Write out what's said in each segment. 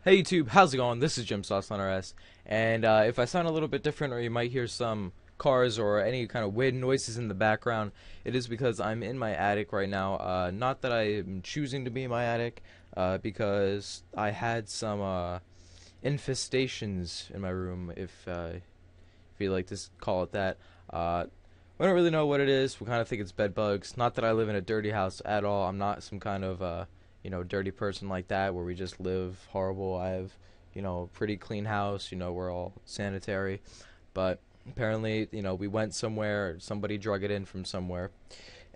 Hey YouTube, how's it going? This is Jim Sauce on RS, and if I sound a little bit different or you might hear some cars or any kind of weird noises in the background, it is because I'm in my attic right now. Not that I am choosing to be in my attic, because I had some infestations in my room, if you like to call it that. We don't really know what it is. We kind of think it's bed bugs. Not that I live in a dirty house at all. I'm not some kind of dirty person like that where we just live horrible. I have, a pretty clean house. We're all sanitary, but apparently, we went somewhere. Somebody drug it in from somewhere,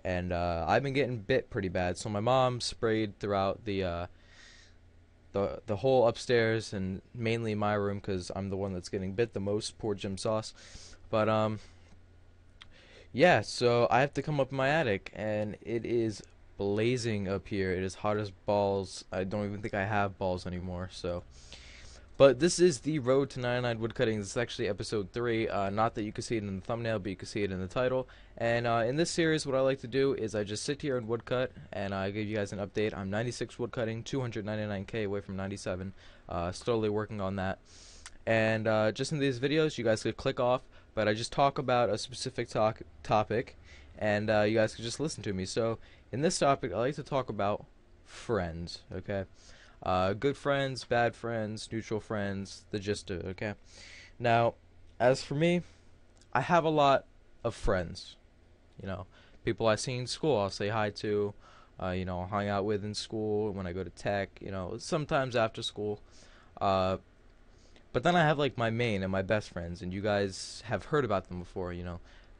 and I've been getting bit pretty bad. So my mom sprayed throughout the whole upstairs and mainly my room because I'm the one that's getting bit the most. Poor Jim Sauce, but yeah. So I have to come up in my attic, and it is blazing up here. It is hot as balls. I don't even think I have balls anymore. So, but this is the Road to 99 Woodcutting. This is actually episode 3. Not that you can see it in the thumbnail, but you can see it in the title. And in this series, what I like to do is I just sit here and woodcut, and I give you guys an update. I'm 96 woodcutting, 299k away from 97. Slowly working on that. And just in these videos, you guys could click off, but I just talk about a specific topic, and you guys could just listen to me. So in this topic, I like to talk about friends, okay? Good friends, bad friends, neutral friends, the gist of it, okay? Now, as for me, I have a lot of friends, people I see in school I'll say hi to, hang out with in school when I go to tech, sometimes after school. But then I have like my main and my best friends, and you guys have heard about them before,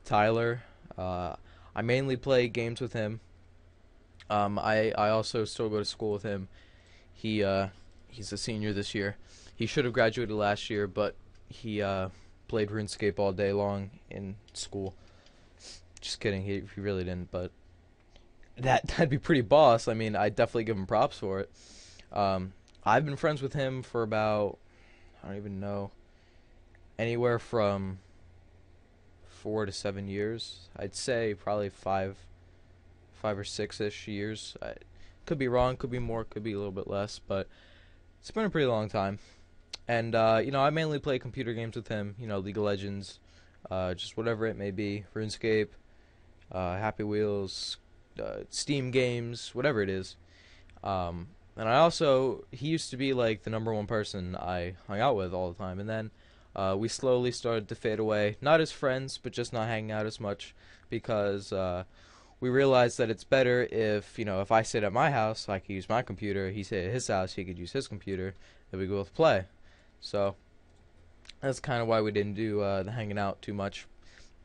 Tyler. I mainly play games with him. I also still go to school with him. He's a senior this year. He should have graduated last year, but he played Runescape all day long in school. Just kidding, he really didn't, but that'd be pretty boss. I mean, I definitely give him props for it. I've been friends with him for about, I don't even know, anywhere from 4 to 7 years. I'd say probably 5 or 6-ish years. I could be wrong, could be more, could be a little bit less, but it's been a pretty long time. And I mainly play computer games with him. League of Legends, just whatever it may be, RuneScape, Happy Wheels, Steam games, whatever it is. And he used to be like the #1 person I hung out with all the time, and then we slowly started to fade away, not as friends, but just not hanging out as much, because we realized that it's better if I sit at my house, I could use my computer, he sit at his house, he could use his computer, and we both play. So that's kind of why we didn't do the hanging out too much.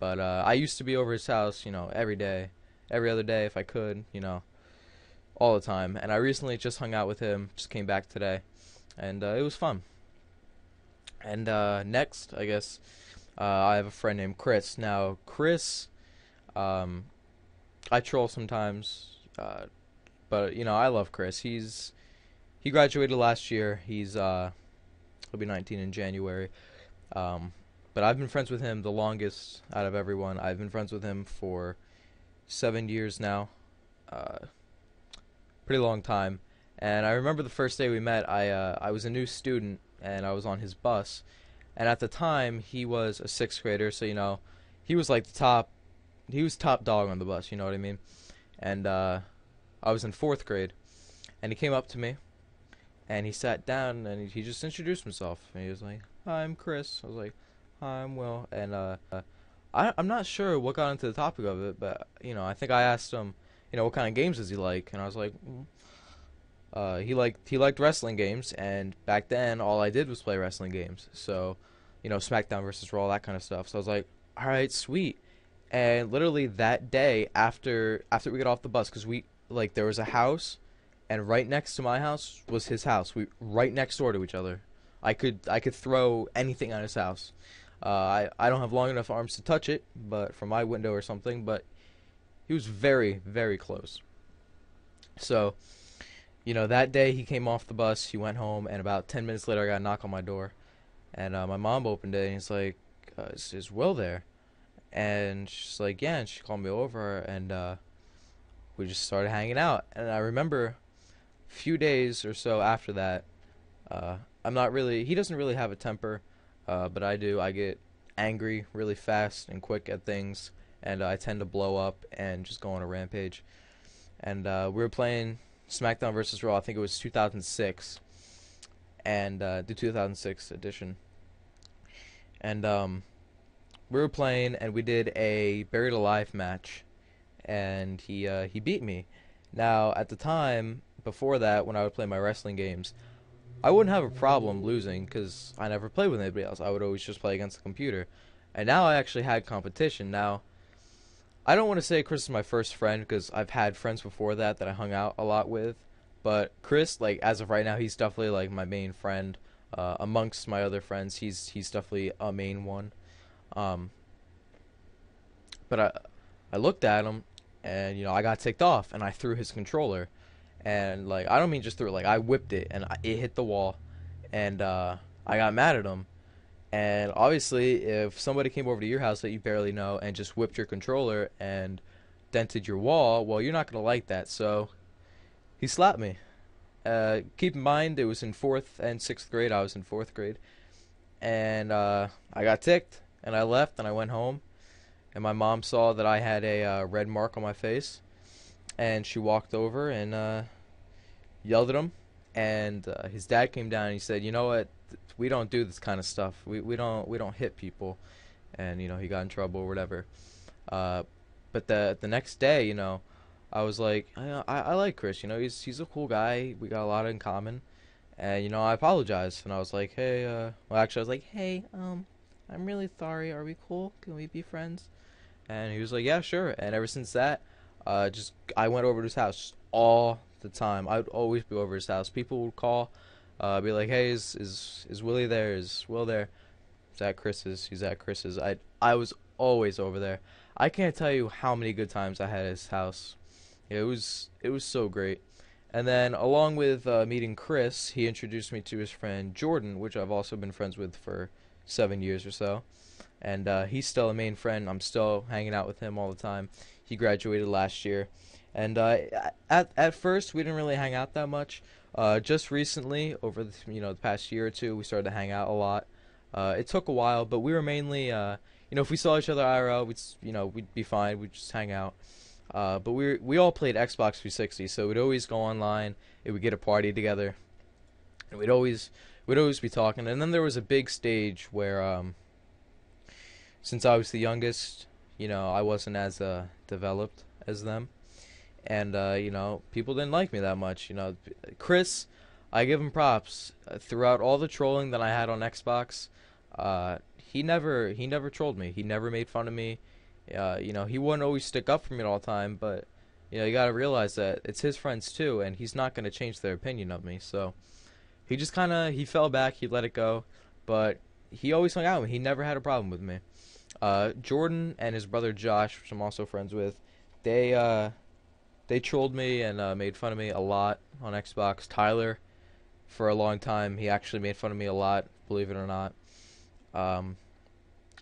But I used to be over his house, every day, every other day if I could, all the time. And I recently just hung out with him, just came back today, and it was fun. And next, I guess, I have a friend named Chris. Now, Chris, I troll sometimes, but I love Chris. He graduated last year. He'll be 19 in January. But I've been friends with him the longest out of everyone. I've been friends with him for 7 years now. Pretty long time. And I remember the first day we met. I was a new student, and I was on his bus. And at the time, he was a 6th grader, so he was like he was top dog on the bus, you know what I mean? And I was in 4th grade, and he came up to me, and he sat down, and he just introduced himself, and he was like, "Hi, I'm Chris." I was like, "Hi, I'm Will." And I'm not sure what got into the topic of it, but I think I asked him, what kind of games does he like, and I was like, he liked wrestling games, and back then all I did was play wrestling games, so SmackDown versus Raw, that kind of stuff. So I was like, all right, sweet. And literally that day, after we got off the bus, because there was a house, and right next to my house was his house. We right next door to each other. I could throw anything at his house. I don't have long enough arms to touch it, but from my window or something. But he was very, very close. So that day he came off the bus. He went home, and about 10 minutes later, I got a knock on my door, and my mom opened it, and he's like, "Is Will there?" And she's like, "Yeah," and she called me over, and we just started hanging out. And I remember a few days or so after that, I'm not really. He doesn't really have a temper, but I do. I get angry really fast and quick at things, and I tend to blow up and just go on a rampage. And we were playing SmackDown versus Raw. I think it was 2006, and the 2006 edition. And we were playing, and we did a Buried Alive match, and he beat me. Now, at the time before that, when I would play my wrestling games, I wouldn't have a problem losing because I never played with anybody else. I would always just play against the computer. And now I actually had competition. Now, I don't want to say Chris is my first friend because I've had friends before that I hung out a lot with. But Chris, like, as of right now, he's definitely like my main friend. Amongst my other friends, he's definitely a main one. Um, but I looked at him, and I got ticked off, and I threw his controller, and like I don't mean just threw it, like I whipped it, and it hit the wall, and I got mad at him. And obviously, if somebody came over to your house that you barely know and just whipped your controller and dented your wall, well, you're not gonna like that. So he slapped me. Keep in mind, it was in 4th and 6th grade. I was in 4th grade. And I got ticked, and I left, and I went home. And my mom saw that I had a red mark on my face. And she walked over and yelled at him. And his dad came down, and he said, "You know what? We don't do this kind of stuff. We don't hit people." And, he got in trouble or whatever. But the next day, I was like, I like Chris. He's a cool guy. We got a lot in common. And I apologized, and I was like, hey, well, actually, I was like, hey, I'm really sorry. Are we cool? Can we be friends? And he was like, yeah, sure. And ever since that, I went over to his house all the time. I would always be over his house. People would call, be like, hey, is Willie there? Is Will there? He's at Chris's. He's at Chris's. I was always over there. I can't tell you how many good times I had at his house. It was so great. And then along with meeting Chris, he introduced me to his friend Jordan, which I've also been friends with for 7 years or so. And he's still a main friend. I'm still hanging out with him all the time. He graduated last year. And at first, we didn't really hang out that much. Just recently, over the past year or two, we started to hang out a lot. It took a while, but we were mainly, if we saw each other IRL, we'd be fine. We'd just hang out. But we all played Xbox 360, so we'd always go online. It would get a party together, and we'd always be talking. And then there was a big stage where, since I was the youngest, I wasn't as developed as them, and people didn't like me that much. Chris, I give him props. Throughout all the trolling that I had on Xbox, he never trolled me. He never made fun of me. He wouldn't always stick up for me all the time, but you got to realize that it's his friends too, and he's not going to change their opinion of me. So he just he fell back, he let it go, but he always hung out with me. He never had a problem with me. Jordan and his brother Josh, which I'm also friends with, they trolled me and made fun of me a lot on Xbox. Tyler, for a long time, he actually made fun of me a lot, believe it or not.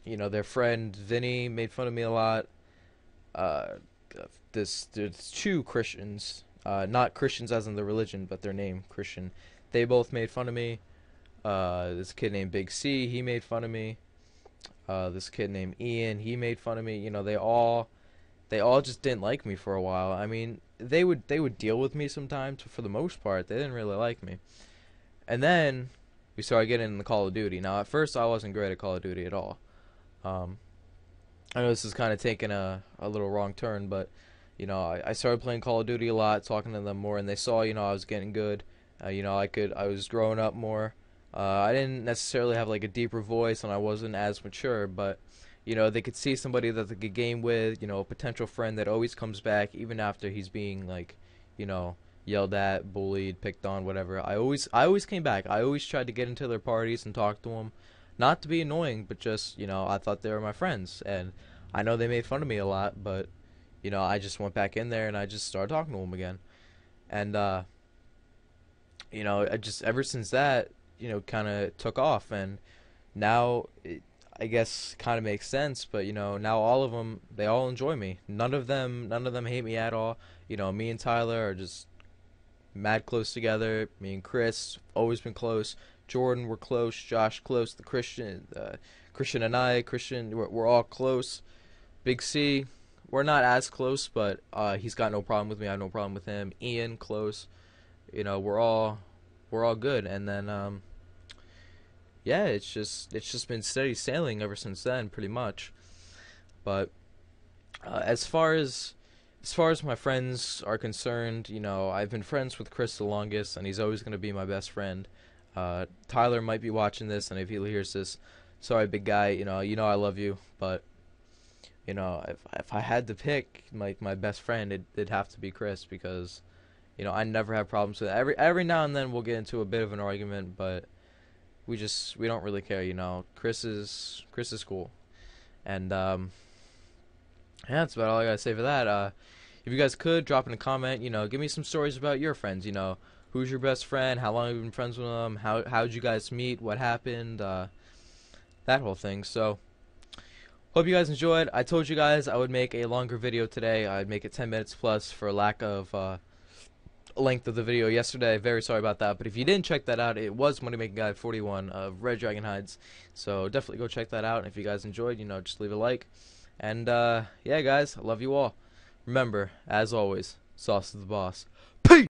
Their friend Vinny made fun of me a lot. There's 2 Christians, not Christians as in the religion, but their name, Christian. They both made fun of me. This kid named Big C, he made fun of me. This kid named Ian, he made fun of me. They all just didn't like me for a while. I mean, they would deal with me sometimes, but for the most part, they didn't really like me. And then we started getting into Call of Duty. Now, at first, I wasn't great at Call of Duty at all. I know this is kind of taking a little wrong turn, but I started playing Call of Duty a lot, talking to them more, and they saw I was getting good. I was growing up more. I didn't necessarily have like a deeper voice, and I wasn't as mature, but they could see somebody that they could game with, a potential friend that always comes back even after he's being like yelled at, bullied, picked on, whatever. I always came back. I always tried to get into their parties and talk to them. Not to be annoying, but just, I thought they were my friends. And I know they made fun of me a lot, but, I just went back in there and I just started talking to them again. And, I just, ever since that, kind of took off. And now, I guess, kind of makes sense. But, now all of them, they all enjoy me. None of them hate me at all. Me and Tyler are just mad close together. Me and Chris, always been close. Jordan, we're close. Josh, close. The Christian and I, we're all close. Big C, we're not as close, but he's got no problem with me. I have no problem with him. Ian, close. You know, we're all good. And then yeah, it's just been steady sailing ever since then, pretty much. But as far as my friends are concerned, you know, I've been friends with Chris the longest, and he's always going to be my best friend. Tyler might be watching this, and if he hears this, sorry, big guy, you know I love you, but you know, if I had to pick my best friend, it'd have to be Chris, because you know, I never have problems with it. Every now and then we'll get into a bit of an argument, but we don't really care, you know. Chris is cool. And yeah, that's about all I gotta say for that. If you guys could drop in a comment, you know, give me some stories about your friends. You know, who's your best friend? How long have you been friends with them? How'd you guys meet? What happened? That whole thing. So, hope you guys enjoyed. I told you guys I would make a longer video today. I'd make it 10 minutes plus for lack of length of the video yesterday. Very sorry about that. But if you didn't check that out, it was Money Making Guide 41 of Red Dragon Hides. So definitely go check that out. And if you guys enjoyed, you know, just leave a like. And yeah, guys, I love you all. Remember, as always, sauce is the boss. Peace!